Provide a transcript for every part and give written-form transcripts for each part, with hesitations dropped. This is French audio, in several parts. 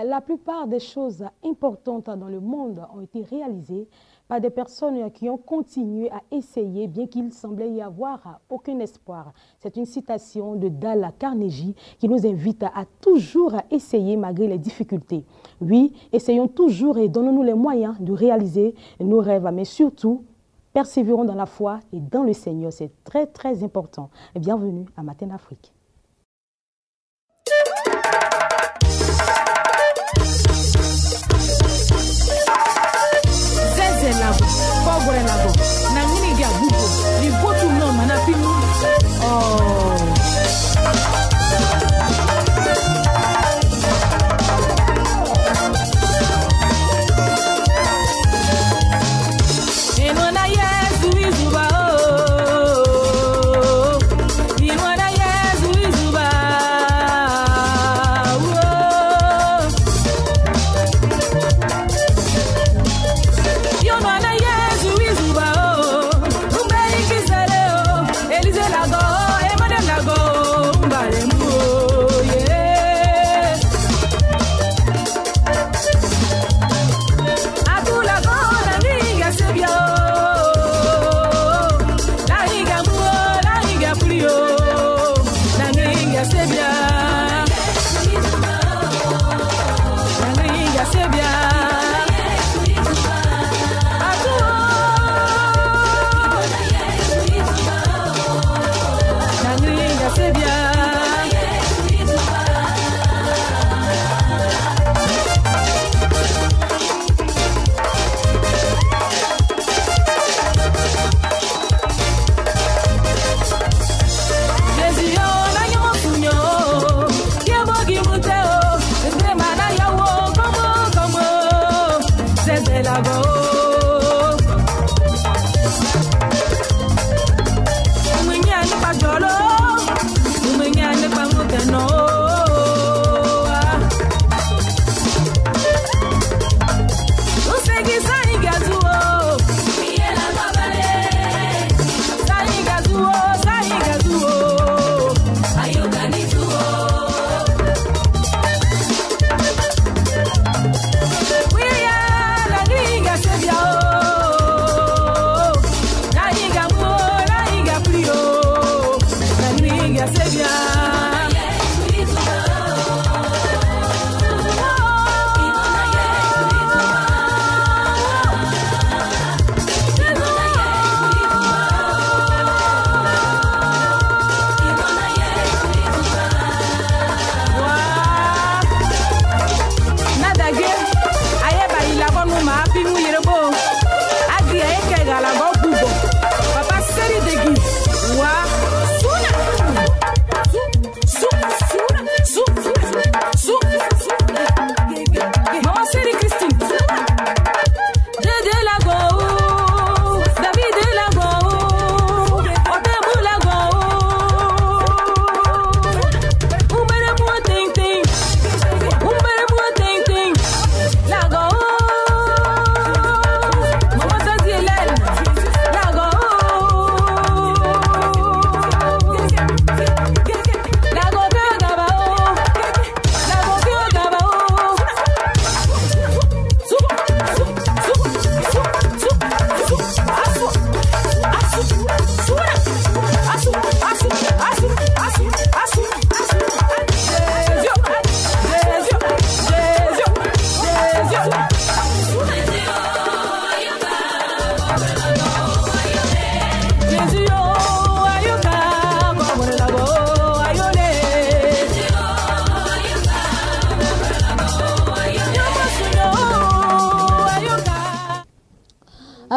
La plupart des choses importantes dans le monde ont été réalisées par des personnes qui ont continué à essayer, bien qu'il semblait y avoir aucun espoir. C'est une citation de Dale Carnegie qui nous invite à toujours essayer malgré les difficultés. Oui, essayons toujours et donnons-nous les moyens de réaliser nos rêves, mais surtout, persévérons dans la foi et dans le Seigneur. C'est très, très important. Bienvenue à Matin Afrique.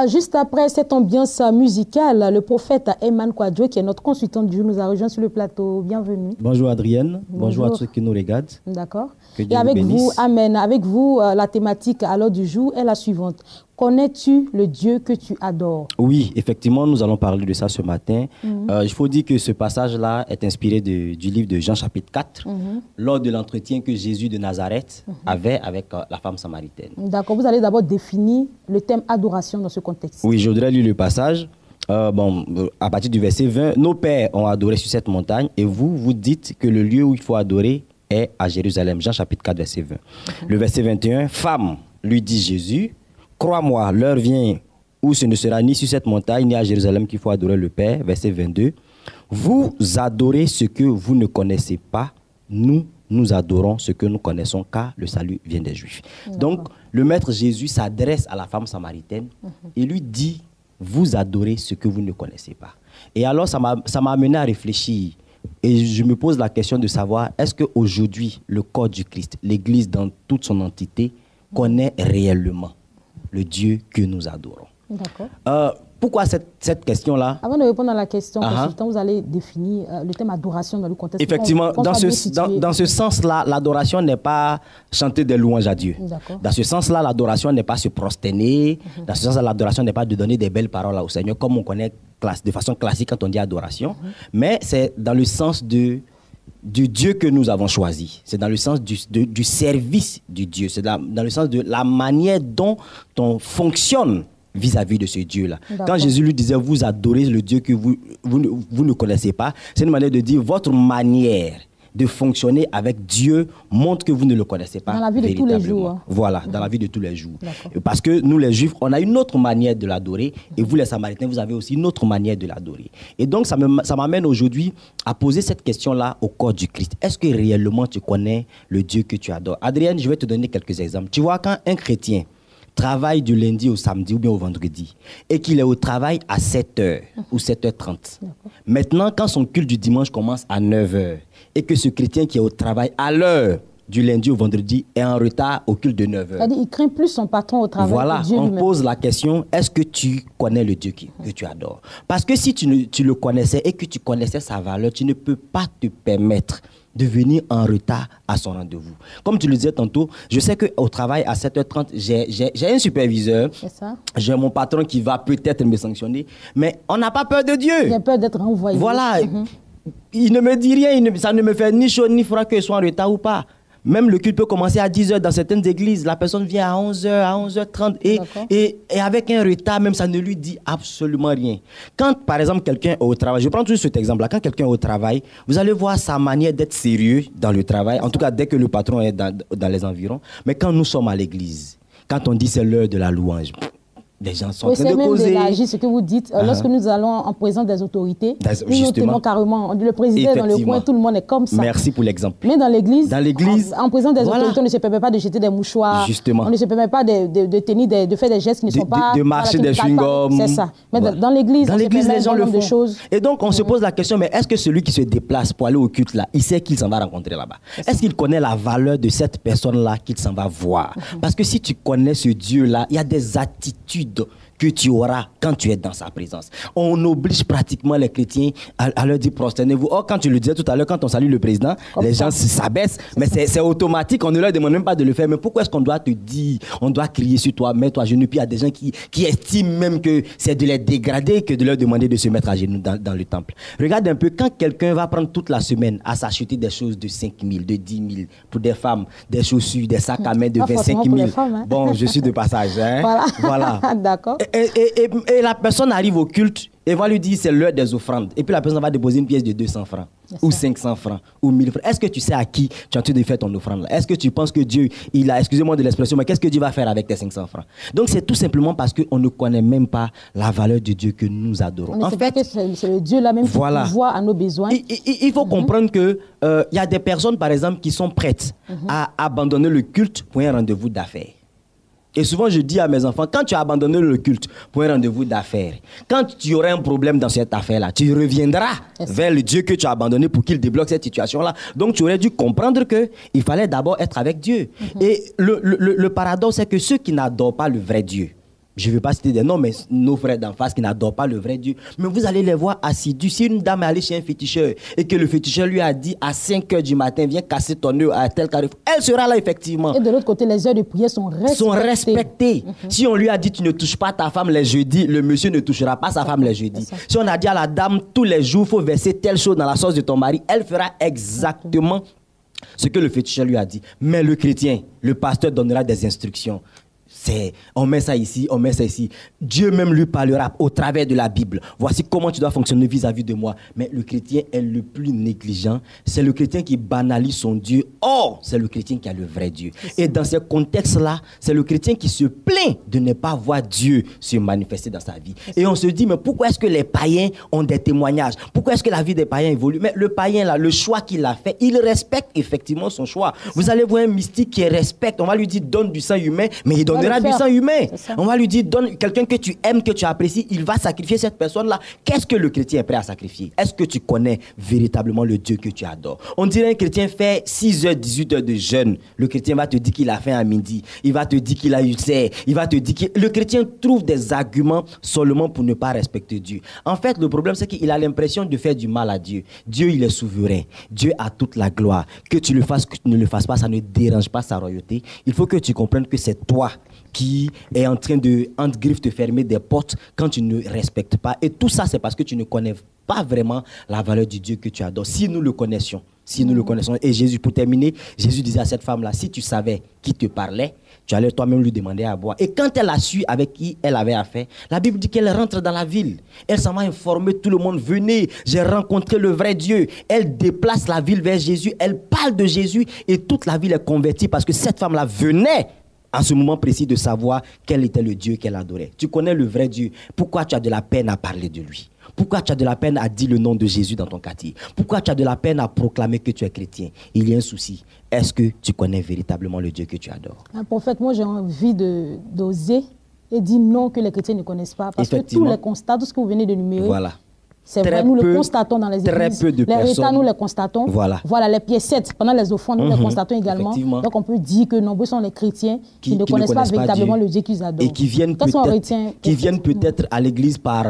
Juste après cette ambiance musicale, le prophète Eman Kwadjo, qui est notre consultant du jour, nous a rejoint sur le plateau. Bienvenue. Bonjour Adrienne, bonjour à ceux qui nous regardent. D'accord. Et avec vous, Amen, avec vous, la thématique à l'heure du jour est la suivante. Connais-tu le Dieu que tu adores? Oui, effectivement, nous allons parler de ça ce matin. Il faut dire que ce passage-là est inspiré du livre de Jean chapitre 4, lors de l'entretien que Jésus de Nazareth avait avec la femme samaritaine. D'accord, vous allez d'abord définir le thème adoration dans ce contexte. Oui, je voudrais lire le passage. à partir du verset 20, nos pères ont adoré sur cette montagne et vous, vous dites que le lieu où il faut adorer est à Jérusalem. Jean chapitre 4, verset 20. Le verset 21, femme, lui dit Jésus, crois-moi, l'heure vient où ce ne sera ni sur cette montagne ni à Jérusalem qu'il faut adorer le Père. Verset 22, vous adorez ce que vous ne connaissez pas, nous adorons ce que nous connaissons car le salut vient des Juifs. Donc, le Maître Jésus s'adresse à la femme samaritaine et lui dit, vous adorez ce que vous ne connaissez pas. Et alors, ça m'a amené à réfléchir. Et je me pose la question de savoir, est-ce qu'aujourd'hui, le corps du Christ, l'Église dans toute son entité, connaît réellement le Dieu que nous adorons? D'accord. Pourquoi cette question-là? Avant de répondre à la question, consultant, vous allez définir le thème adoration dans le contexte. Effectivement, dans ce sens-là, l'adoration n'est pas chanter des louanges à Dieu. Dans ce sens-là, l'adoration n'est pas se prosterner. Dans ce sens-là, l'adoration n'est pas de donner des belles paroles au Seigneur, comme on connaît de façon classique quand on dit adoration. Mais c'est dans le sens du Dieu que nous avons choisi. C'est dans le sens du service du Dieu. C'est dans le sens de la manière dont on fonctionne vis-à-vis de ce Dieu-là. Quand Jésus lui disait, vous adorez le Dieu que vous ne connaissez pas, c'est une manière de dire, votre manière de fonctionner avec Dieu montre que vous ne le connaissez pas. Dans la vie de tous les jours. Voilà, dans la vie de tous les jours. Parce que nous, les Juifs, on a une autre manière de l'adorer, et vous, les Samaritains, vous avez aussi une autre manière de l'adorer. Et donc, ça m'amène aujourd'hui à poser cette question-là au corps du Christ. Est-ce que réellement tu connais le Dieu que tu adores? Adrienne, je vais te donner quelques exemples. Tu vois, quand un chrétien travaille du lundi au samedi ou bien au vendredi et qu'il est au travail à 7h ou 7h30. Maintenant, quand son culte du dimanche commence à 9h et que ce chrétien qui est au travail à l'heure du lundi au vendredi est en retard au culte de 9h. C'est-à-dire qu'il craint plus son patron au travail. Voilà, que Dieu on pose la question, est-ce que tu connais le Dieu que tu adores? Parce que si tu le connaissais et que tu connaissais sa valeur, tu ne peux pas te permettre de venir en retard à son rendez-vous. Comme tu le disais tantôt, je sais qu'au travail à 7h30, j'ai un superviseur, j'ai mon patron qui va peut-être me sanctionner, mais on n'a pas peur de Dieu. Il a peur d'être renvoyé. Voilà, il ne me dit rien, ça ne me fait ni chaud ni froid qu'il soit en retard ou pas. Même le culte peut commencer à 10h dans certaines églises. La personne vient à 11h, à 11h30 et avec un retard, même ça ne lui dit absolument rien. Quand, par exemple, quelqu'un est au travail, je prends toujours cet exemple-là, quand quelqu'un est au travail, vous allez voir sa manière d'être sérieux dans le travail, en tout cas dès que le patron est dans les environs. Mais quand nous sommes à l'église, quand on dit c'est l'heure de la louange, les gens sont en train de causer. C'est même ce que vous dites. Lorsque nous allons en présence des autorités, nous tenons carrément. Le président dans le coin, tout le monde est comme ça. Merci pour l'exemple. Mais dans l'église, en présence des autorités, on ne se permet pas de jeter des mouchoirs. Justement. On ne se permet pas de faire des gestes qui ne sont pas... De marcher des chewing-gums. C'est ça. Mais dans l'église, les gens le font. Et donc, on se pose la question, mais est-ce que celui qui se déplace pour aller au culte là, il sait qu'il s'en va rencontrer là-bas? Est-ce qu'il connaît la valeur de cette personne-là qu'il s'en va voir? Parce que si tu connais ce Dieu-là, il y a des attitudes que tu auras quand tu es dans sa présence. On oblige pratiquement les chrétiens à leur dire prosternez-vous. Or, quand tu le disais tout à l'heure, quand on salue le président, les gens s'abaissent, mais c'est automatique, on ne leur demande même pas de le faire. Mais pourquoi est-ce qu'on doit te dire, on doit crier sur toi, mets-toi à genoux? Puis il y a des gens qui estiment même que c'est de les dégrader que de leur demander de se mettre à genoux dans le temple. Regarde un peu, quand quelqu'un va prendre toute la semaine à s'acheter des choses de 5 000, de 10 000, pour des femmes, des chaussures, des sacs à main de 25 000. Femmes, Bon, je suis de passage. Hein? Voilà. D'accord. Et la personne arrive au culte et va lui dire c'est l'heure des offrandes. Et puis la personne va déposer une pièce de 200 francs, ou 500 francs, ou 1000 francs. Est-ce que tu sais à qui tu es en train de faire ton offrande là? Est-ce que tu penses que Dieu, excusez-moi de l'expression, mais qu'est-ce que Dieu va faire avec tes 500 francs? Donc c'est tout simplement parce qu'on ne connaît même pas la valeur de Dieu que nous adorons. En fait, c'est le Dieu là même qui voit à nos besoins. Il faut comprendre que y a des personnes, par exemple, qui sont prêtes à abandonner le culte pour un rendez-vous d'affaires. Et souvent, je dis à mes enfants, quand tu as abandonné le culte pour un rendez-vous d'affaires, quand tu auras un problème dans cette affaire-là, tu reviendras vers le Dieu que tu as abandonné pour qu'il débloque cette situation-là. Donc, tu aurais dû comprendre qu'il fallait d'abord être avec Dieu. Et le paradoxe, c'est que ceux qui n'adorent pas le vrai Dieu, je ne veux pas citer des noms, mais nos frères d'en face qui n'adorent pas le vrai Dieu. Mais vous allez les voir assidus. Si une dame est allée chez un féticheur et que le féticheur lui a dit à 5 h du matin, viens casser ton nœud à tel carrefour, elle sera là effectivement. Et de l'autre côté, les heures de prière sont respectées. Si on lui a dit, tu ne touches pas ta femme les jeudis, le monsieur ne touchera pas sa femme les jeudis. Si on a dit à la dame, tous les jours, il faut verser telle chose dans la sauce de ton mari, elle fera exactement ce que le féticheur lui a dit. Mais le chrétien, le pasteur donnera des instructions. on met ça ici, on met ça ici. Dieu même lui parlera au travers de la Bible. Voici comment tu dois fonctionner vis-à-vis de moi. Mais le chrétien est le plus négligent. C'est le chrétien qui banalise son Dieu. Or, c'est le chrétien qui a le vrai Dieu. Et dans ce contexte-là, c'est le chrétien qui se plaint de ne pas voir Dieu se manifester dans sa vie. Et on se dit, mais pourquoi est-ce que les païens ont des témoignages? Pourquoi est-ce que la vie des païens évolue? Mais le païen, là, le choix qu'il a fait, il respecte effectivement son choix. Vous allez voir un mystique qui respecte. On va lui dire, donne du sang humain, mais il donnera du sang humain. On va lui dire, donne quelqu'un que tu aimes, que tu apprécies, il va sacrifier cette personne-là. Qu'est-ce que le chrétien est prêt à sacrifier? Est-ce que tu connais véritablement le Dieu que tu adores? On dirait un chrétien fait 6 heures, 18 heures de jeûne. Le chrétien va te dire qu'il a faim à midi. Il va te dire qu'il a eu c'est. Il va te dire que le chrétien trouve des arguments seulement pour ne pas respecter Dieu. En fait, le problème, c'est qu'il a l'impression de faire du mal à Dieu. Dieu, il est souverain. Dieu a toute la gloire. Que tu le fasses, que tu ne le fasses pas, ça ne dérange pas sa royauté. Il faut que tu comprennes que c'est toi qui est en train de, entre griffes, te fermer des portes quand tu ne respectes pas. Et tout ça, c'est parce que tu ne connais pas vraiment la valeur du Dieu que tu adores. Si nous le connaissions, et Jésus, pour terminer, Jésus disait à cette femme-là, si tu savais qui te parlait, tu allais toi-même lui demander à boire. Et quand elle a su avec qui elle avait affaire, la Bible dit qu'elle rentre dans la ville. Elle s'en va informer tout le monde. Venez, j'ai rencontré le vrai Dieu. Elle déplace la ville vers Jésus. Elle parle de Jésus et toute la ville est convertie parce que cette femme-là venait en ce moment précis de savoir quel était le Dieu qu'elle adorait. Tu connais le vrai Dieu. Pourquoi tu as de la peine à parler de lui? Pourquoi tu as de la peine à dire le nom de Jésus dans ton quartier? Pourquoi tu as de la peine à proclamer que tu es chrétien? Il y a un souci. Est-ce que tu connais véritablement le Dieu que tu adores? Un prophète, moi j'ai envie d'oser et dire non que les chrétiens ne connaissent pas. Parce que tous les constats, tout ce que vous venez de numérer, voilà. C'est vrai, nous le constatons dans les églises. Très peu de personnes. Les rétats, nous les constatons. Voilà. Voilà, les piécettes, pendant les offrandes, nous les constatons également. Donc on peut dire que nombreux sont les chrétiens qui ne connaissent pas véritablement le Dieu qu'ils adorent. Et qui viennent peut-être à l'église par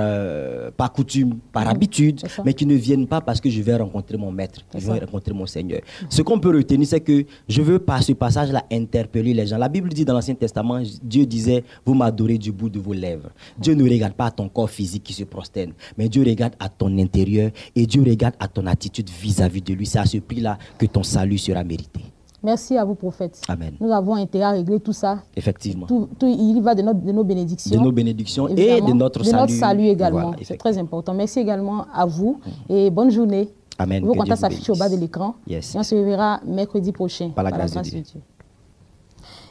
coutume, par habitude, mais qui ne viennent pas parce que je vais rencontrer mon maître, je vais rencontrer mon Seigneur. Ce qu'on peut retenir, c'est que je veux par ce passage-là interpeller les gens. La Bible dit dans l'Ancien Testament, Dieu disait, vous m'adorez du bout de vos lèvres. Dieu ne regarde pas à ton corps physique qui se prosterne, mais Dieu regarde à ton intérieur et Dieu regarde à ton attitude vis-à-vis de lui. C'est à ce prix-là que ton salut sera mérité. Merci à vous, prophète. Amen. Nous avons intérêt à régler tout ça. Effectivement. Tout, il va de nos bénédictions. De nos bénédictions et de notre salut. De notre salut également. Voilà, c'est très important. Merci également à vous et bonne journée. Amen. Vos contacts s'affichent au bas de l'écran. Yes. Et on se verra mercredi prochain. Par la grâce de Dieu.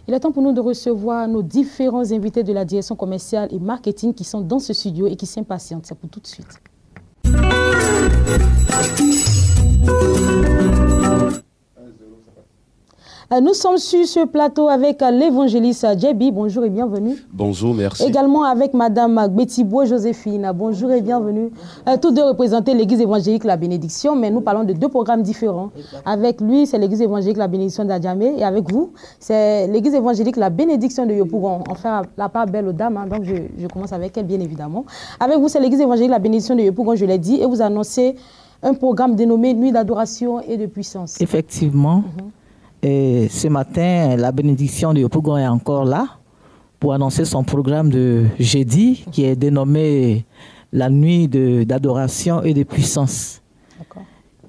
Il est temps pour nous de recevoir nos différents invités de la direction commerciale et marketing qui sont dans ce studio et qui s'impatientent. C'est pour tout de suite. Nous sommes sur ce plateau avec l'évangéliste Djebi. Bonjour et bienvenue. Bonjour, merci. Également avec Madame Betty-Bois Joséphine. Bonjour et bienvenue. Tous deux représentaient l'église évangélique La Bénédiction, mais nous parlons de deux programmes différents. Avec lui, c'est l'église évangélique La Bénédiction d'Adjamé. Et avec vous, c'est l'église évangélique La Bénédiction de Yopougon. On fait la part belle aux dames, hein, donc je commence avec elle, bien évidemment. Avec vous, c'est l'église évangélique La Bénédiction de Yopougon, je l'ai dit, et vous annoncez un programme dénommé Nuit d'adoration et de puissance. Effectivement. Et ce matin, la bénédiction de Yopougon est encore là pour annoncer son programme de jeudi qui est dénommé la nuit d'adoration et de puissance.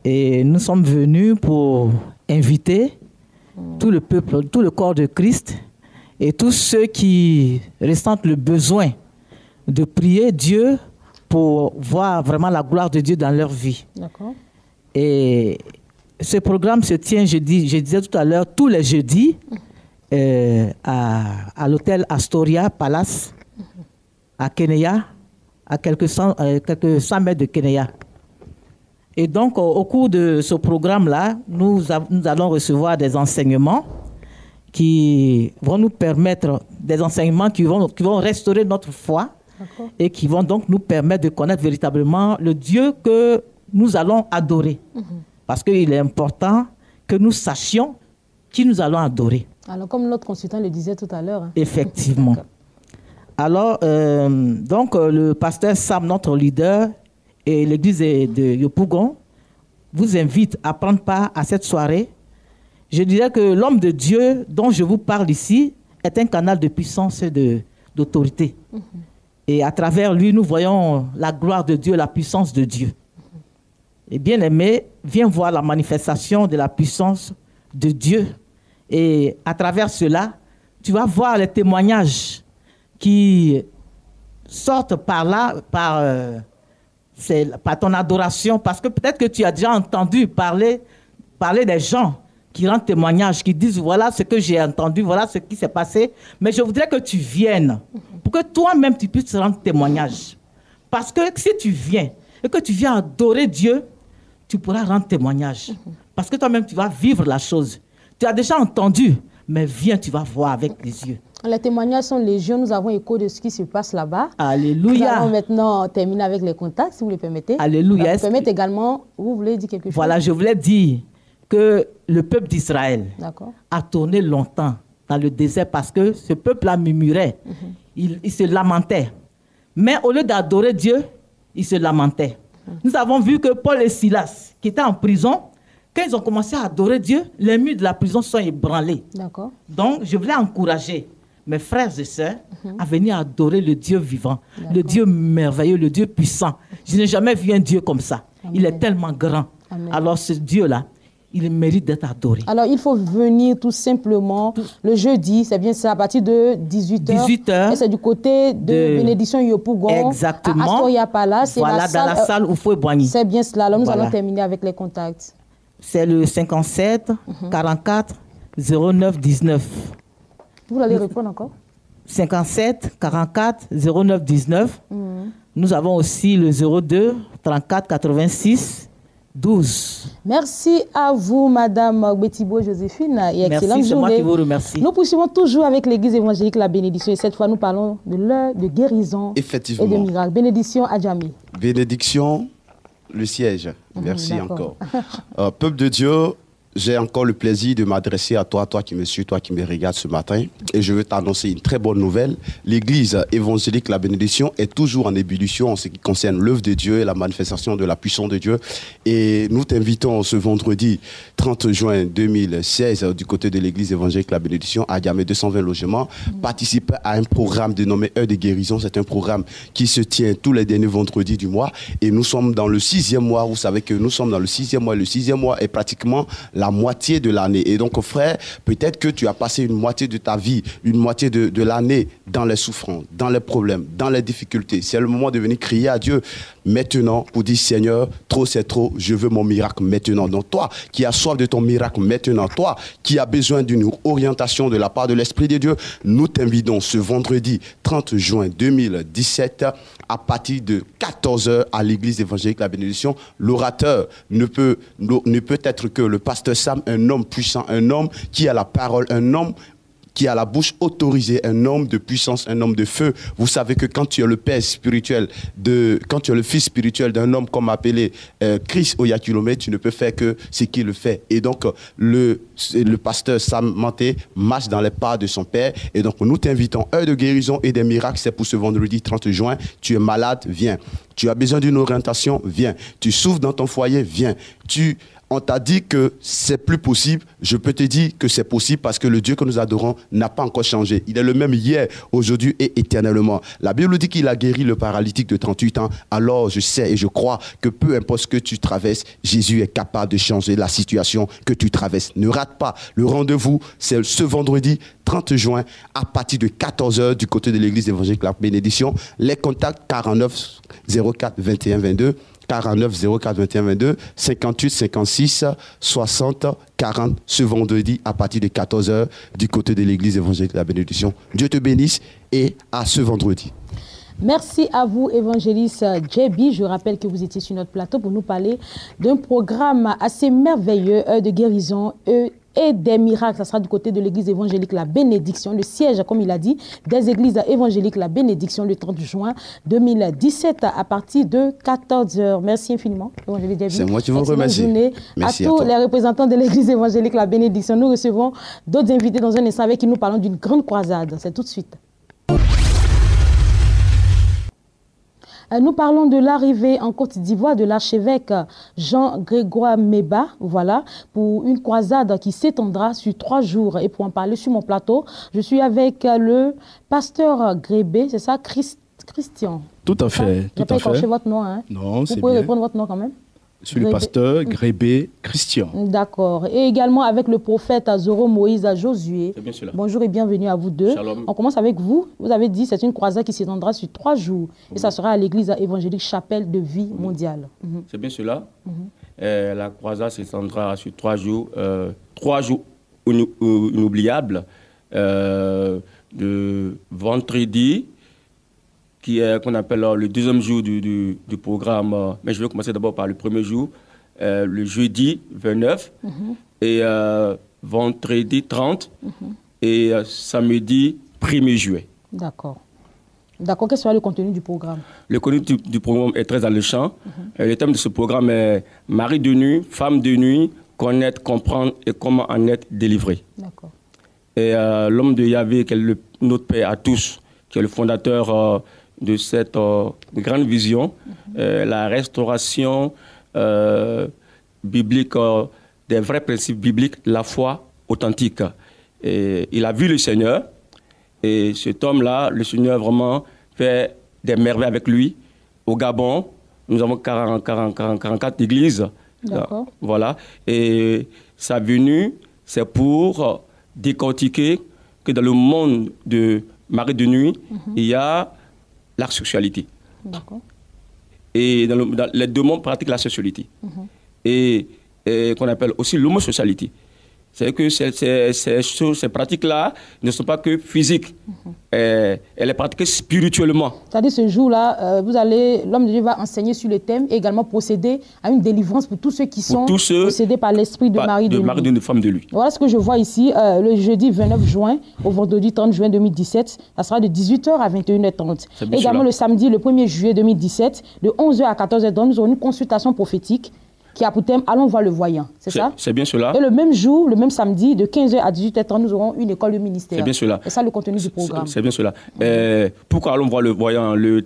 Et nous sommes venus pour inviter tout le peuple, tout le corps de Christ et tous ceux qui ressentent le besoin de prier Dieu pour voir vraiment la gloire de Dieu dans leur vie. Et ce programme se tient, je disais tout à l'heure, tous les jeudis à l'hôtel Astoria Palace, à Kenya, à quelques 100 mètres de Kenya. Et donc, au cours de ce programme-là, nous allons recevoir des enseignements qui vont nous permettre, des enseignements qui vont restaurer notre foi et qui vont donc nous permettre de connaître véritablement le Dieu que nous allons adorer. Parce qu'il est important que nous sachions qui nous allons adorer. Alors, comme notre consultant le disait tout à l'heure. Hein. Effectivement. Alors, donc, le pasteur Sam, notre leader, et l'église de Yopougon, vous invite à prendre part à cette soirée. Je dirais que l'homme de Dieu dont je vous parle ici est un canal de puissance et d'autorité. Et à travers lui, nous voyons la gloire de Dieu, la puissance de Dieu. Et bien-aimé, viens voir la manifestation de la puissance de Dieu. Et à travers cela, tu vas voir les témoignages qui sortent par là, par ton adoration, parce que peut-être que tu as déjà entendu parler des gens qui rendent témoignage, qui disent voilà ce que j'ai entendu, voilà ce qui s'est passé, mais je voudrais que tu viennes pour que toi-même tu puisses rendre témoignage. Parce que si tu viens et que tu viens adorer Dieu, tu pourras rendre témoignage. Parce que toi-même tu vas vivre la chose. Tu as déjà entendu, mais viens, tu vas voir avec les yeux. Les témoignages sont légion, nous avons écho de ce qui se passe là-bas. Alléluia. Nous allons maintenant terminer avec les contacts, si vous le permettez. Alléluia. Vous permettez également, vous voulez dire quelque chose? Voilà, je voulais dire que le peuple d'Israël a tourné longtemps dans le désert parce que ce peuple-là murmurait. Il se lamentait. Mais au lieu d'adorer Dieu, il se lamentait. Nous avons vu que Paul et Silas, qui étaient en prison, quand ils ont commencé à adorer Dieu, les murs de la prison sont ébranlés. Donc, je voulais encourager mes frères et sœurs à venir adorer le Dieu vivant, le Dieu merveilleux, le Dieu puissant. Je n'ai jamais vu un Dieu comme ça. Amen. Il est tellement grand. Amen. Alors, ce Dieu-là, il mérite d'être adoré. Alors, il faut venir tout simplement le jeudi, c'est bien ça, à partir de 18h. 18h. Et c'est du côté de Bénédiction Yopougon. Exactement. À Astoria Palace. Voilà, dans la salle où faut Boigny. C'est bien cela. Alors, nous allons terminer avec les contacts. C'est le 57 44 09 19. Vous allez répondre encore? 57 44 09 19. Nous avons aussi le 02 34 86 12. Merci à vous, Madame Gbetibo Joséphine, et excellente journée. C'est moi qui vous remercie. Nous poursuivons toujours avec l'Église évangélique La Bénédiction, et cette fois nous parlons de l'heure de guérison et de miracles. Bénédiction à Djamil. Bénédiction, le siège. Merci encore. Peuple de Dieu, j'ai encore le plaisir de m'adresser à toi qui me suis, toi qui me regardes ce matin. Et je veux t'annoncer une très bonne nouvelle. L'Église évangélique La Bénédiction est toujours en ébullition en ce qui concerne l'œuvre de Dieu et la manifestation de la puissance de Dieu. Et nous t'invitons ce vendredi 30 juin 2016 du côté de l'Église évangélique La Bénédiction à Djamé 220 logements. Participer à un programme dénommé Heure de guérison. C'est un programme qui se tient tous les derniers vendredis du mois. Et nous sommes dans le 6e mois. Vous savez que nous sommes dans le 6e mois. Le 6e mois est pratiquement la moitié de l'année. Et donc, frère, peut-être que tu as passé une moitié de ta vie, une moitié de l'année dans les souffrances, dans les problèmes, dans les difficultés. C'est le moment de venir crier à Dieu maintenant pour dire, Seigneur, trop c'est trop, je veux mon miracle maintenant. Donc toi qui as soif de ton miracle maintenant, toi qui as besoin d'une orientation de la part de l'Esprit de Dieu, nous t'invitons ce vendredi 30 juin 2017 à partir de 14h à l'église évangélique La Bénédiction. L'orateur ne peut être que le pasteur Sam, un homme puissant, un homme qui a la parole, un homme qui a la bouche autorisée, un homme de puissance, un homme de feu. Vous savez que quand tu es le père spirituel, quand tu es le fils spirituel d'un homme comme appelé Chris Oyakhilome, tu ne peux faire que ce qu'il le fait. Et donc, le pasteur Sam Manté marche dans les pas de son père. Et donc, nous t'invitons, heure de guérison et des miracles, c'est pour ce vendredi 30 juin. Tu es malade, viens. Tu as besoin d'une orientation, viens. Tu souffres dans ton foyer, viens. On t'a dit que c'est plus possible. Je peux te dire que c'est possible parce que le Dieu que nous adorons n'a pas encore changé. Il est le même hier, aujourd'hui et éternellement. La Bible dit qu'il a guéri le paralytique de 38 ans. Alors je sais et je crois que peu importe ce que tu traverses, Jésus est capable de changer la situation que tu traverses. Ne rate pas le rendez-vous. C'est ce vendredi 30 juin à partir de 14h du côté de l'église évangélique La Bénédiction. Les contacts 49 04 21 22. 49 04 21 22, 58 56 60 40 ce vendredi à partir de 14h du côté de l'église évangélique La Bénédiction. Dieu te bénisse et à ce vendredi. Merci à vous, évangéliste JB. Je rappelle que vous étiez sur notre plateau pour nous parler d'un programme assez merveilleux de guérison et des miracles. Ça sera du côté de l'église évangélique La Bénédiction, le siège, comme il a dit, des églises évangéliques La Bénédiction le 30 juin 2017 à partir de 14h. Merci infiniment, évangéliste JB. C'est moi qui vous remercie. Merci à tous les représentants de l'église évangélique La Bénédiction. Nous recevons d'autres invités dans un instant avec qui nous parlons d'une grande croisade. C'est tout de suite. Nous parlons de l'arrivée en Côte d'Ivoire de l'archevêque Jean-Grégoire Meba, voilà, pour une croisade qui s'étendra sur 3 jours. Et pour en parler sur mon plateau, je suis avec le pasteur Grébé, c'est ça, Christian? Tout à fait. Je n'ai pas écorché votre nom, hein? Non, c'est bien. Vous pouvez répondre votre nom quand même? Je suis le pasteur Grébé Christian. D'accord. Et également avec le prophète Zoro Moïse Josué. C'est bien cela. Bonjour et bienvenue à vous deux. Shalom. On commence avec vous. Vous avez dit que c'est une croisade qui s'étendra sur 3 jours. Et ça sera à l'église évangélique Chapelle de Vie Mondiale. C'est bien cela. La croisade s'étendra sur 3 jours. 3 jours inoubliables. De vendredi, qu'on appelle le deuxième jour du programme. Mais je vais commencer d'abord par le premier jour, le jeudi 29, et vendredi 30, et samedi 1er juillet. D'accord. D'accord. Quel sera le contenu du programme? Le contenu du programme est très alléchant. Le thème de ce programme est Mari de nuit, femme de nuit, connaître, comprendre et comment en être délivré. D'accord. Et l'homme de Yahvé, qui est notre Père à tous, qui est le fondateur de cette grande vision, la restauration biblique, des vrais principes bibliques, la foi authentique. Et il a vu le Seigneur, et cet homme-là, le Seigneur vraiment fait des merveilles avec lui. Au Gabon, nous avons 44 églises. D'accord. Voilà. Et sa venue, c'est pour décortiquer que dans le monde de Mari de nuit, il y a la sexualité. D'accord. Et dans les deux mondes pratiquent la sexualité. Et qu'on appelle aussi l'homosexualité. C'est que ces pratiques-là ne sont pas que physiques. Elle est pratiquée spirituellement. C'est-à-dire ce jour-là, l'homme de Dieu va enseigner sur le thème et également procéder à une délivrance pour tous ceux qui sont possédés par l'esprit de Marie de nuit. De femme de lui. Voilà ce que je vois ici, le jeudi 29 juin au vendredi 30 juin 2017. Ça sera de 18h à 21h30. Également le samedi, le 1er juillet 2017, de 11h à 14h30, nous aurons une consultation prophétique qui a pour thème « Allons voir le voyant ». C'est ça? C'est bien cela. Et le même jour, le même samedi, de 15h à 18h30, nous aurons une école de ministère. C'est bien cela. C'est ça le contenu du programme. C'est bien cela. Pourquoi allons voir le voyant? Le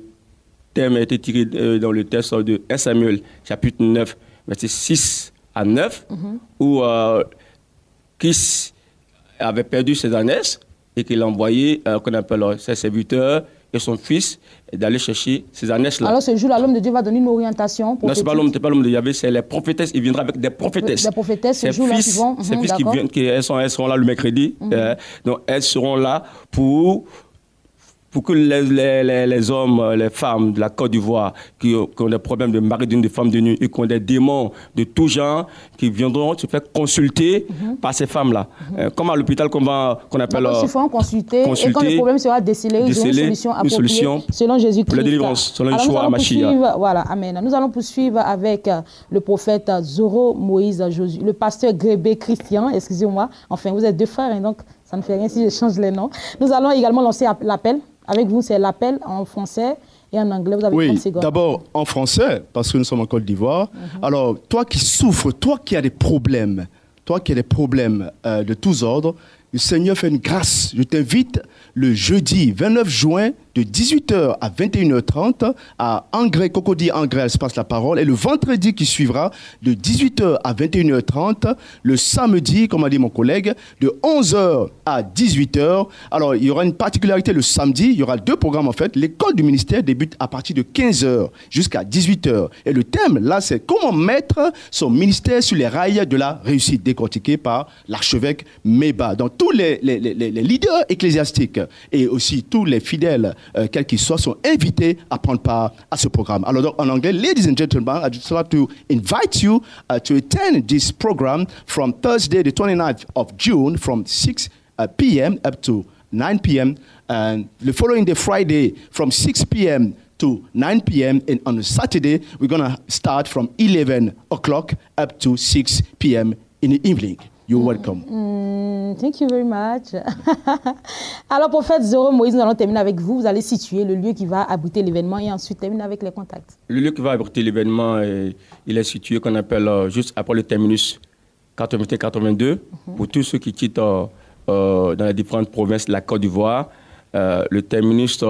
thème a été tiré dans le texte de 1 Samuel, chapitre 9, versets 6 à 9, où Kis avait perdu ses ânesses et qu'il a envoyé, qu'on appelle ses serviteurs et son fils, d'aller chercher ces ânesses-là. Alors ce jour-là, l'homme de Dieu va donner une orientation. Non, ce n'est pas l'homme de Yahvé, c'est les prophétesses. Il viendra avec des prophétesses. Des prophétesses, ce jour-là, qui vont... Ces fils elles seront là le mercredi. Donc elles seront là pour que les hommes, les femmes de la Côte d'Ivoire qui ont des problèmes de mari de nuit, de femme de nuit, et qui ont des démons de tout genre, qui viendront se faire consulter par ces femmes-là. Comme à l'hôpital qu'on appelle... Ils feront consulter, et quand le problème sera décelé, ils auront une solution appropriée selon Jésus-Christ. Pour la délivrance, selon le choix à Mashiach. Voilà, amen. Nous allons poursuivre avec le prophète Zoro Moïse Josué, le pasteur Grébé Christian, excusez-moi. Enfin, vous êtes deux frères, hein, donc ça ne fait rien si je change les noms. Nous allons également lancer l'appel. Avec vous, c'est l'appel en français et en anglais. Vous avez 30 secondes. D'abord en français, parce que nous sommes en Côte d'Ivoire. Alors, toi qui souffres, toi qui as des problèmes, de tous ordres, le Seigneur fait une grâce. Je t'invite le jeudi 29 juin de 18h à 21h30 à Angré, Cocody Angré, Espace La Parole. Et le vendredi qui suivra de 18h à 21h30. Le samedi, comme a dit mon collègue, de 11h à 18h. Alors, il y aura une particularité le samedi. Il y aura 2 programmes en fait. L'école du ministère débute à partir de 15h jusqu'à 18h. Et le thème, là, c'est comment mettre son ministère sur les rails de la réussite, décortiqué par l'archevêque Meba. Donc, tous les leaders ecclésiastiques et aussi tous les fidèles, quels qu'ils soient, sont invités à prendre part à ce programme. Alors, donc, en anglais, ladies and gentlemen, I just like to invite you to attend this program from Thursday, the 29th of June, from 6 p.m. up to 9 p.m. And the following day, Friday, from 6 p.m. to 9 p.m. And on Saturday, we're going to start from 11 o'clock up to 6 p.m. in the evening. You're welcome. Thank you very much. Alors, prophète Zoro Moïse, nous allons terminer avec vous. Vous allez situer le lieu qui va abriter l'événement et ensuite terminer avec les contacts. Le lieu qui va abriter l'événement, il est situé, qu'on appelle juste après le terminus 81-82. Pour tous ceux qui quittent dans les différentes provinces de la Côte d'Ivoire, le terminus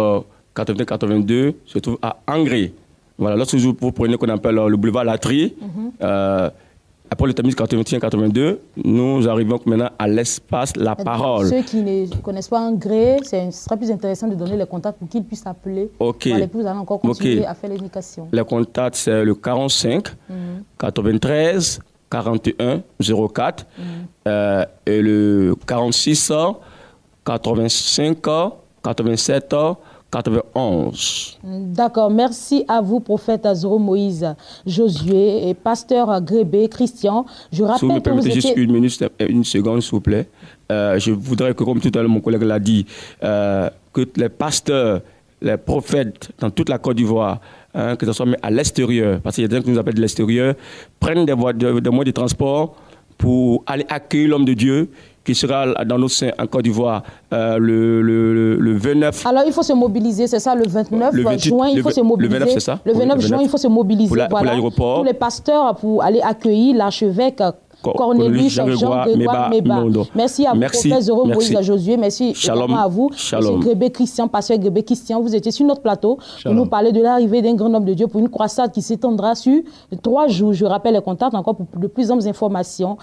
81-82 se trouve à Angré. Voilà, lorsque vous prenez qu'on appelle le boulevard Latry, après le Tamis 81-82, nous arrivons maintenant à l'espace La Parole. Ceux qui ne connaissent pas Gré, ce sera plus intéressant de donner les contacts pour qu'ils puissent appeler. Ok. Vous allez encore continuer à faire l'éducation. Les contacts, c'est le 45 93 41 04 et le 46 85 87 91. D'accord, merci à vous, prophète Azoro Moïse Josué et pasteur Grébé Christian. Je rappelle si vous me permettez juste une seconde, s'il vous plaît. Je voudrais que, comme tout à l'heure mon collègue l'a dit, que les pasteurs, les prophètes dans toute la Côte d'Ivoire, que ce soit à l'extérieur, parce qu'il y a des gens qui nous appellent de l'extérieur, prennent des moyens de transport pour aller accueillir l'homme de Dieu qui sera dans nos seins en Côte d'Ivoire le 29. Alors il faut se mobiliser, c'est ça, le 29 juin, il faut se mobiliser. Le 29, c'est ça? Le 29 juin, il faut se mobiliser pour l'aéroport. Tous les pasteurs pour aller accueillir l'archevêque Cornelius Jean-Grégoire Méba. Merci à vous, prophète Zoro Moïse Josué. Merci également à vous, M. Grébé Christian, pasteur Grébé Christian. Vous étiez sur notre plateau pour nous parler de l'arrivée d'un grand homme de Dieu pour une croisade qui s'étendra sur 3 jours. Je rappelle les contacts encore pour de plus amples informations.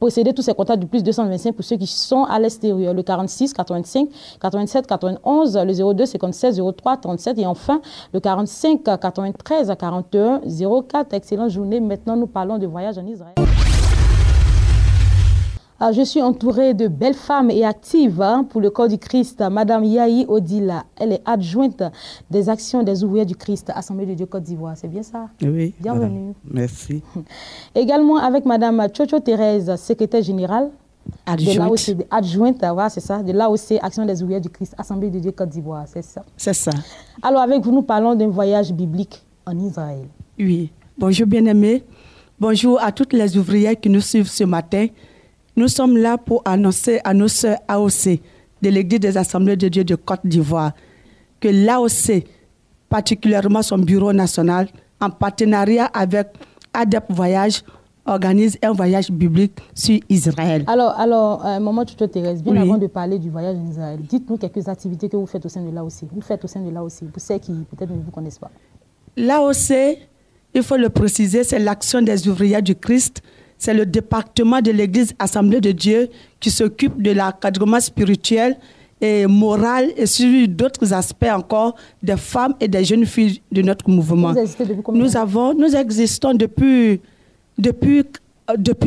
Possédez tous ces contacts du plus 225 pour ceux qui sont à l'extérieur. Le 46 85 87 91, le 02 57 03 37 et enfin le 45 93 41 04. Excellente journée. Maintenant, nous parlons de voyage en Israël. Je suis entourée de belles femmes et actives pour le corps du Christ. Madame Yahi Odila, elle est adjointe des actions des ouvriers du Christ, Assemblée de Dieu Côte d'Ivoire. C'est bien ça? Oui. Bienvenue. Merci. Également avec Madame Chocho Thérèse, secrétaire générale. Adjointe, voilà, c'est ça, de l'AOC, Action des ouvriers du Christ, Assemblée de Dieu Côte d'Ivoire, c'est ça? C'est ça. Alors avec vous, nous parlons d'un voyage biblique en Israël. Oui. Bonjour bien-aimés. Bonjour à toutes les ouvrières qui nous suivent ce matin. Nous sommes là pour annoncer à nos sœurs AOC de l'Église des Assemblées de Dieu de Côte d'Ivoire que l'AOC, particulièrement son bureau national, en partenariat avec ADEP Voyage, organise un voyage biblique sur Israël. Alors Maman Chocho Thérèse, bien avant de parler du voyage en Israël, dites-nous quelques activités que vous faites au sein de l'AOC. Vous faites au sein de l'AOC, pour ceux qui peut-être ne vous connaissent pas. L'AOC, il faut le préciser, c'est l'Action des ouvrières du Christ. C'est le département de l'Église Assemblée de Dieu qui s'occupe de l'encadrement spirituel et moral et sur d'autres aspects encore des femmes et des jeunes filles de notre mouvement. Vous existez depuis combien de temps? Nous existons depuis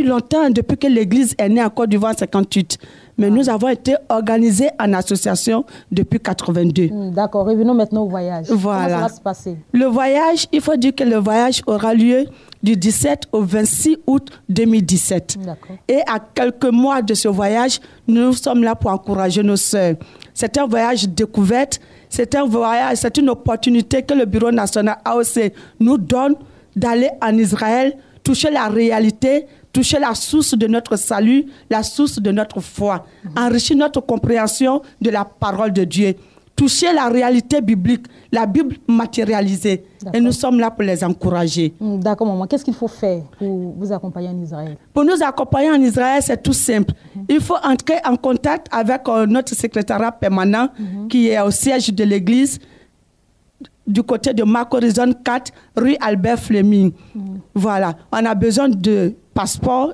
longtemps, depuis que l'Église est née en Côte d'Ivoire en 1958. Mais nous avons été organisés en association depuis 1982. D'accord, revenons maintenant au voyage. Voilà. Comment ça va se passer? Le voyage, il faut dire que le voyage aura lieu du 17 au 26 août 2017. Et à quelques mois de ce voyage, nous sommes là pour encourager nos sœurs. C'est un voyage découverte, c'est une opportunité que le Bureau national AOC nous donne d'aller en Israël, toucher la réalité, toucher la source de notre salut, la source de notre foi, enrichir notre compréhension de la parole de Dieu, toucher la réalité biblique, la Bible matérialisée. Et nous sommes là pour les encourager. D'accord, maman. Qu'est-ce qu'il faut faire pour vous accompagner en Israël? Pour nous accompagner en Israël, c'est tout simple. Il faut entrer en contact avec notre secrétariat permanent qui est au siège de l'Église, du côté de Marc Horizon 4, rue Albert Fleming. Voilà. On a besoin de passeport,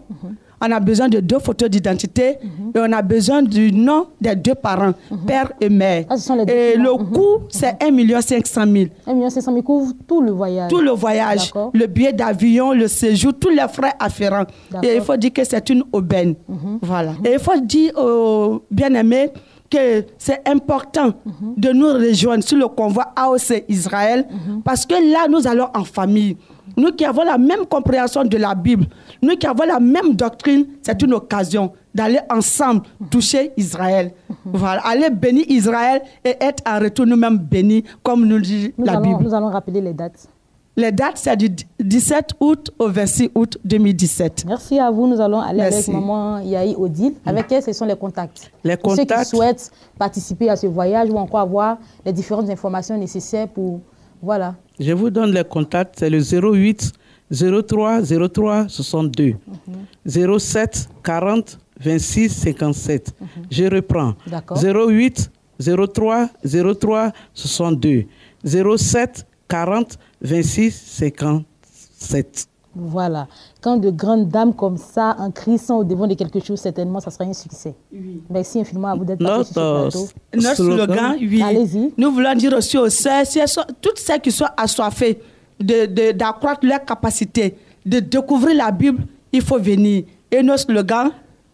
on a besoin de 2 photos d'identité et on a besoin du nom des 2 parents, père et mère. Et le coût, c'est 1 500 000. 1 500 000 couvre tout le voyage. Tout le voyage, le billet d'avion, le séjour, tous les frais afférents. Et il faut dire que c'est une aubaine. Voilà. Et il faut dire aux bien-aimés que c'est important de nous rejoindre sur le convoi AOC Israël parce que là, nous allons en famille. Nous qui avons la même compréhension de la Bible, nous qui avons la même doctrine, c'est une occasion d'aller ensemble toucher Israël. Voilà, aller bénir Israël et être en retour nous-mêmes bénis, comme nous dit la Bible. Nous allons rappeler les dates. Les dates, c'est du 17 août au 26 août 2017. Merci à vous. Nous allons aller avec maman Yahi Odile. Avec elle, ce sont les contacts. Les pour contacts. Ceux qui souhaitent participer à ce voyage ou encore avoir les différentes informations nécessaires pour... Voilà. Je vous donne les contacts. C'est le 08 03 03 62 07 40 26 57. Je reprends. 08 03 03 62 07 40 26 57. Voilà. Quand de grandes dames comme ça, en cri, sont au devant de quelque chose, certainement, ça sera un succès. Oui. Merci infiniment à vous d'être passé sur ce plateau. Notre slogan, oui. Allez-y. Nous voulons dire aussi aux sœurs, toutes celles qui sont assoiffées d'accroître leur capacité, de découvrir la Bible, il faut venir. Et notre slogan,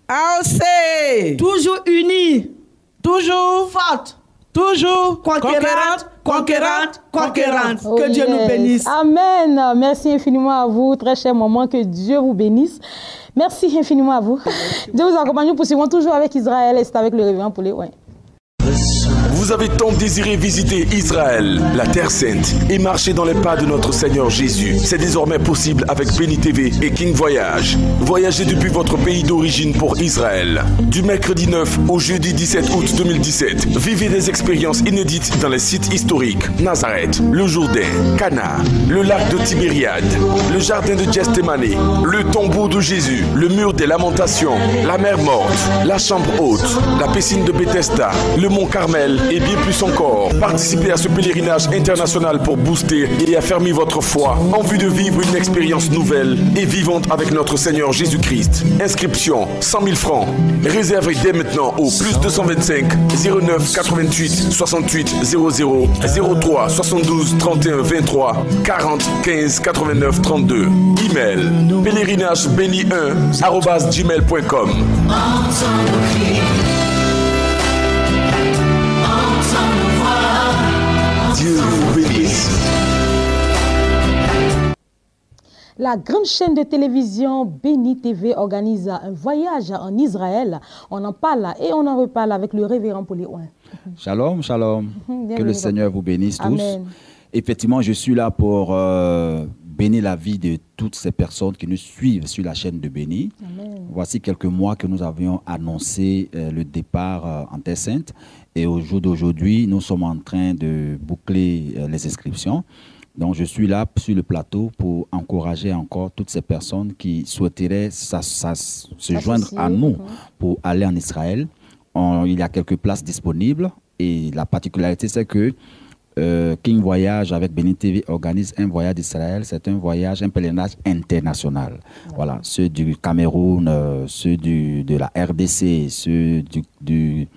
AOC, toujours unis, toujours forte, toujours conquérante. Oh Que Dieu nous bénisse. Amen. Merci infiniment à vous, très cher maman. Que Dieu vous bénisse. Merci infiniment à vous. Dieu vous accompagne. Nous poursuivons toujours avec Israël et c'est avec le révérend Paulet. Ouais. Vous avez tant désiré visiter Israël, la Terre Sainte, et marcher dans les pas de notre Seigneur Jésus. C'est désormais possible avec Béni TV et King Voyage. Voyagez depuis votre pays d'origine pour Israël. Du mercredi 9 au jeudi 17 août 2017, vivez des expériences inédites dans les sites historiques. Nazareth, le Jourdain, Cana, le lac de Tibériade, le jardin de Gethsémane, le tombeau de Jésus, le mur des lamentations, la mer morte, la chambre haute, la piscine de Bethesda, le mont Carmel et bien plus encore. Participez à ce pèlerinage international pour booster et affermir votre foi en vue de vivre une expérience nouvelle et vivante avec notre Seigneur Jésus-Christ. Inscription 100 000 francs. Réservez dès maintenant au plus 225 09 88 68 00 03 72 31 23 40 15 89 32. Email pèlerinage-béni1@gmail.com. Dieu vous bénisse. La grande chaîne de télévision Béni TV organise un voyage en Israël. On en parle et on en reparle avec le révérend Paulet. Shalom, shalom. Que le Seigneur vous bénisse tous. Amen. Effectivement, je suis là pour bénir la vie de toutes ces personnes qui nous suivent sur la chaîne de Béni. Amen. Voici quelques mois que nous avions annoncé le départ en Terre Sainte. Et au jour d'aujourd'hui, nous sommes en train de boucler les inscriptions. Donc, je suis là sur le plateau pour encourager encore toutes ces personnes qui souhaiteraient se joindre à nous pour aller en Israël. Il y a quelques places disponibles et la particularité, c'est que King Voyage avec Béni TV organise un voyage d'Israël. C'est un pèlerinage international. Voilà, ceux du Cameroun, ceux de la RDC, ceux du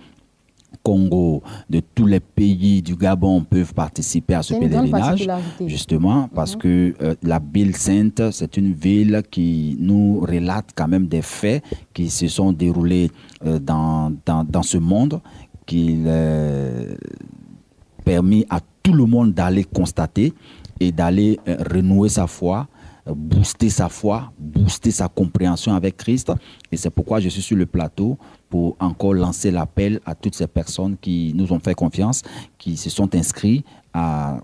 Congo, de tous les pays du Gabon peuvent participer à ce pèlerinage, justement parce que la ville sainte, c'est une ville qui nous relate quand même des faits qui se sont déroulés dans ce monde, qui permis à tout le monde d'aller constater et d'aller renouer sa foi, booster sa foi, booster sa compréhension avec Christ. Et c'est pourquoi je suis sur le plateau pour encore lancer l'appel à toutes ces personnes qui nous ont fait confiance, qui se sont inscrits à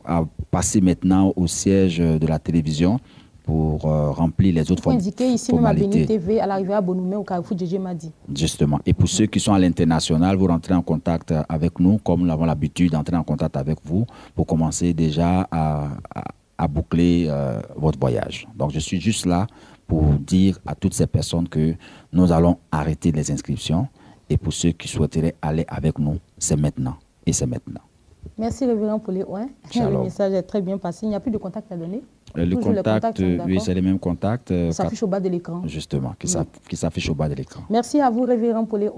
passer maintenant au siège de la télévision pour remplir les autres formalités. Indiqué ici même à Béni TV à l'arrivée à Bonoumé au Carrefour Djedje Madi. Justement. Et pour ceux qui sont à l'international, vous rentrez en contact avec nous, comme nous avons l'habitude d'entrer en contact avec vous, pour commencer déjà à boucler votre voyage. Donc je suis juste là pour dire à toutes ces personnes que nous allons arrêter les inscriptions. Et pour ceux qui souhaiteraient aller avec nous, c'est maintenant. Et c'est maintenant. Merci, révérend Paulet. Le message est très bien passé. Il n'y a plus de contact à donner. Le contact, oui, c'est les mêmes contacts. Ça s'affiche au bas de l'écran. Justement, qui s'affiche au bas de l'écran. Merci à vous, révérend Paulet.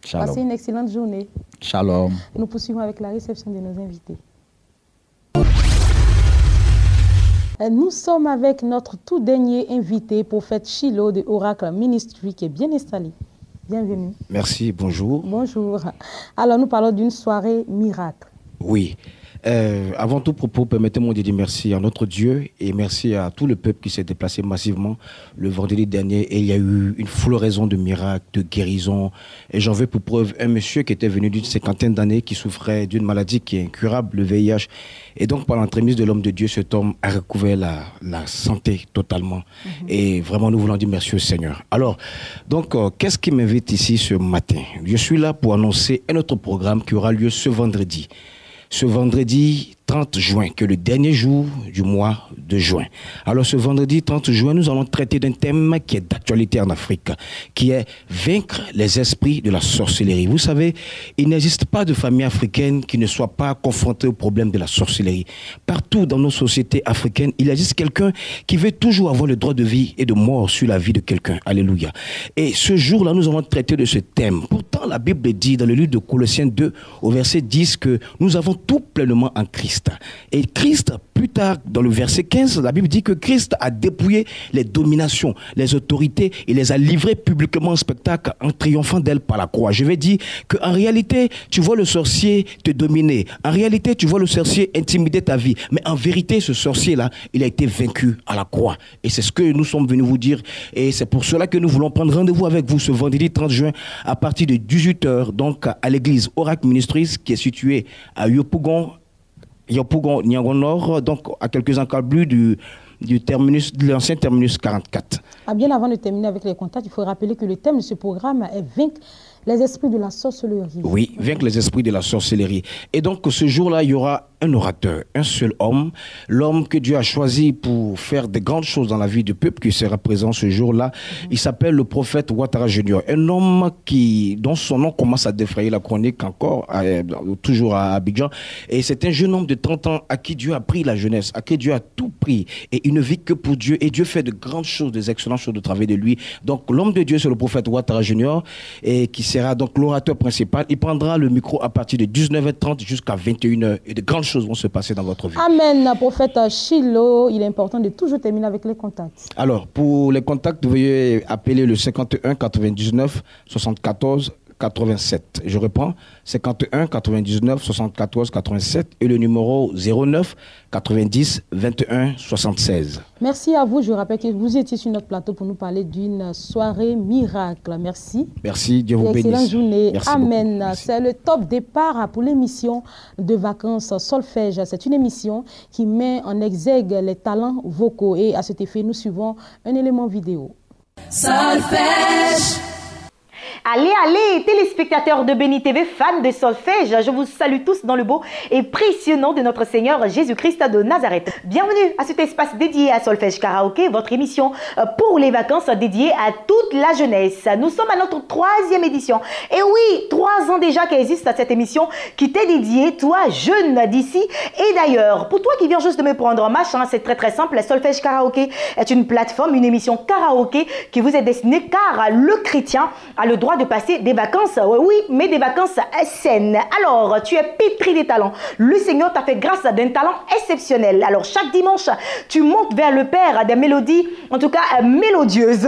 Shalom. Passez une excellente journée. Shalom. Nous poursuivons avec la réception de nos invités. Nous sommes avec notre tout dernier invité, prophète Chilo de Oracle Ministry, qui est bien installé. Bienvenue. Merci, bonjour. Bonjour. Alors, nous parlons d'une soirée miracle. Oui. Avant tout propos, permettez-moi de dire merci à notre Dieu et merci à tout le peuple qui s'est déplacé massivement le vendredi dernier. Et il y a eu une floraison de miracles, de guérisons. Et j'en veux pour preuve un monsieur qui était venu d'une cinquantaine d'années, qui souffrait d'une maladie qui est incurable, le VIH. Et donc, par l'entremise de l'homme de Dieu, cet homme a recouvert la santé totalement. Et vraiment, nous voulons dire merci au Seigneur. Alors, donc, qu'est-ce qui m'invite ici ce matin? Je suis là pour annoncer un autre programme qui aura lieu ce vendredi. Ce vendredi 30 juin, que le dernier jour du mois de juin. Alors ce vendredi 30 juin, nous allons traiter d'un thème qui est d'actualité en Afrique, qui est vaincre les esprits de la sorcellerie. Vous savez, il n'existe pas de famille africaine qui ne soit pas confrontée au problème de la sorcellerie. Partout dans nos sociétés africaines, il existe quelqu'un qui veut toujours avoir le droit de vie et de mort sur la vie de quelqu'un. Alléluia. Et ce jour-là, nous allons traiter de ce thème. Pourtant, la Bible dit dans le livre de Colossiens 2, au verset 10, que nous avons tout pleinement en Christ. Et Christ, plus tard, dans le verset 15, la Bible dit que Christ a dépouillé les dominations, les autorités et les a livrées publiquement en spectacle en triomphant d'elles par la croix. Je vais dire qu'en réalité, tu vois le sorcier te dominer. En réalité, tu vois le sorcier intimider ta vie. Mais en vérité, ce sorcier-là, il a été vaincu à la croix. Et c'est ce que nous sommes venus vous dire. Et c'est pour cela que nous voulons prendre rendez-vous avec vous ce vendredi 30 juin à partir de 18h, donc à l'église Oracle Ministries qui est située à Yopougon, Niangon Nord, donc à quelques encablures du terminus, de l'ancien terminus 44. Ah, bien avant de terminer avec les contacts, il faut rappeler que le thème de ce programme est vaincre les esprits de la sorcellerie. Oui, vaincre les esprits de la sorcellerie. Et donc ce jour-là, il y aura un orateur, un seul homme, l'homme que Dieu a choisi pour faire de grandes choses dans la vie du peuple qui sera présent ce jour-là. Il s'appelle le prophète Ouattara Junior, un homme dont son nom commence à défrayer la chronique encore, toujours à Abidjan. Et c'est un jeune homme de 30 ans à qui Dieu a pris la jeunesse, à qui Dieu a tout pris. Et il ne vit que pour Dieu. Et Dieu fait de grandes choses, des excellentes choses de travers de lui. Donc l'homme de Dieu, c'est le prophète Ouattara Junior, et qui sera donc l'orateur principal. Il prendra le micro à partir de 19h30 jusqu'à 21h. Et de grandes choses vont se passer dans votre vie. Amen, prophète Chilo. Il est important de toujours terminer avec les contacts. Alors, pour les contacts, vous veuillez appeler le 51 99 74 87. Je reprends, 51 99 74 87 et le numéro 09 90 21 76. Merci à vous. Je rappelle que vous étiez sur notre plateau pour nous parler d'une soirée miracle. Merci. Merci, Dieu vous bénisse. Excellente journée. Merci Amen. C'est le top départ pour l'émission de vacances Solfège. C'est une émission qui met en exergue les talents vocaux et à cet effet, nous suivons un élément vidéo. Solfège. Allez, allez, téléspectateurs de Béni TV, fans de solfège, je vous salue tous dans le beau et précieux nom de notre Seigneur Jésus-Christ de Nazareth. Bienvenue à cet espace dédié à Solfège Karaoké, votre émission pour les vacances dédiée à toute la jeunesse. Nous sommes à notre 3e édition. Et oui, 3 ans déjà qu'existe cette émission qui t'est dédiée, toi, jeune d'ici et d'ailleurs. Pour toi qui viens juste de me prendre en marche, c'est très simple. Solfège Karaoké est une plateforme, une émission karaoké qui vous est destinée car le chrétien a le droit de passer des vacances, oui, mais des vacances saines. Alors, tu es pétri des talents. Le Seigneur t'a fait grâce d'un talent exceptionnel. Alors, chaque dimanche, tu montes vers le Père des mélodies, en tout cas mélodieuses.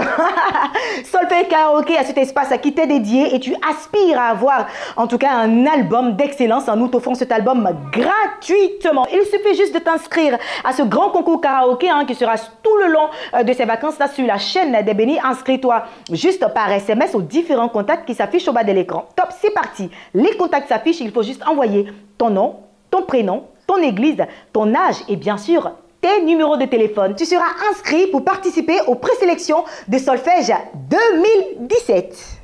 Solfège Karaoké à cet espace qui t'est dédié et tu aspires à avoir, en tout cas, un album d'excellence. Nous t'offrons cet album gratuitement. Il suffit juste de t'inscrire à ce grand concours karaoké qui sera tout le long de ces vacances-là sur la chaîne des Bénis. Inscris-toi juste par SMS aux différents contacts qui s'affichent au bas de l'écran. Top, c'est parti. Les contacts s'affichent, il faut juste envoyer ton nom, ton prénom, ton église, ton âge et bien sûr tes numéros de téléphone. Tu seras inscrit pour participer aux présélections de Solfège 2017.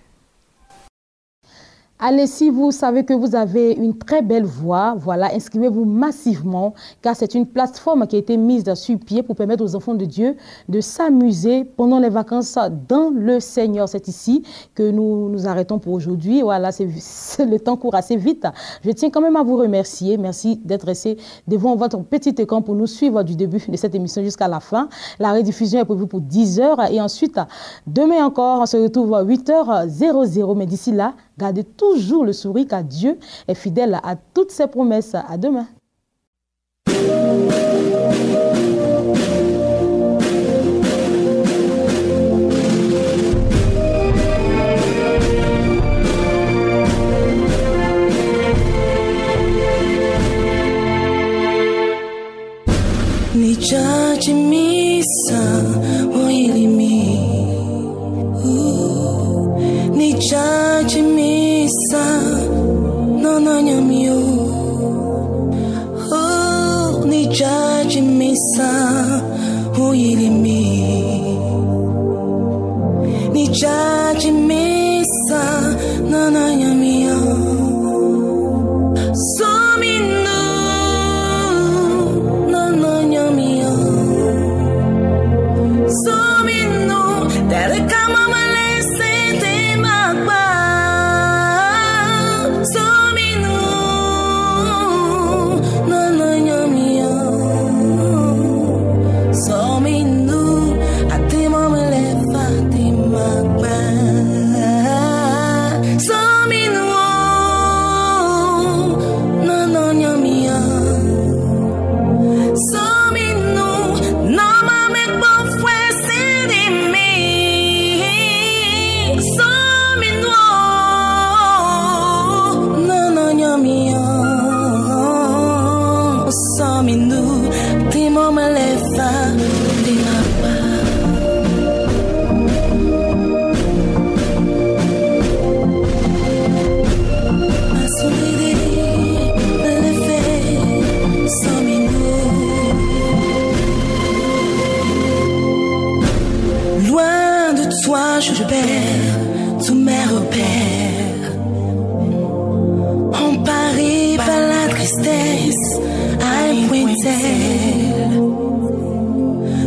Allez, si vous savez que vous avez une très belle voix, voilà, inscrivez-vous massivement car c'est une plateforme qui a été mise sur pied pour permettre aux enfants de Dieu de s'amuser pendant les vacances dans le Seigneur. C'est ici que nous nous arrêtons pour aujourd'hui. Voilà, le temps court assez vite. Je tiens quand même à vous remercier. Merci d'être resté devant votre petit écran pour nous suivre du début de cette émission jusqu'à la fin. La rediffusion est prévue pour 10h et ensuite, demain encore, on se retrouve à 8h00. Mais d'ici là, gardez toujours le sourire car Dieu est fidèle à toutes ses promesses. À demain. Nijaji misa wailimi Nijaji misa nananyamio Nijaji misa wailimi Nijaji misa nananyamio Somino je perds tous mes repères. On parie par la tristesse à un point tel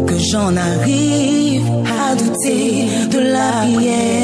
que j'en arrive à douter de la prière.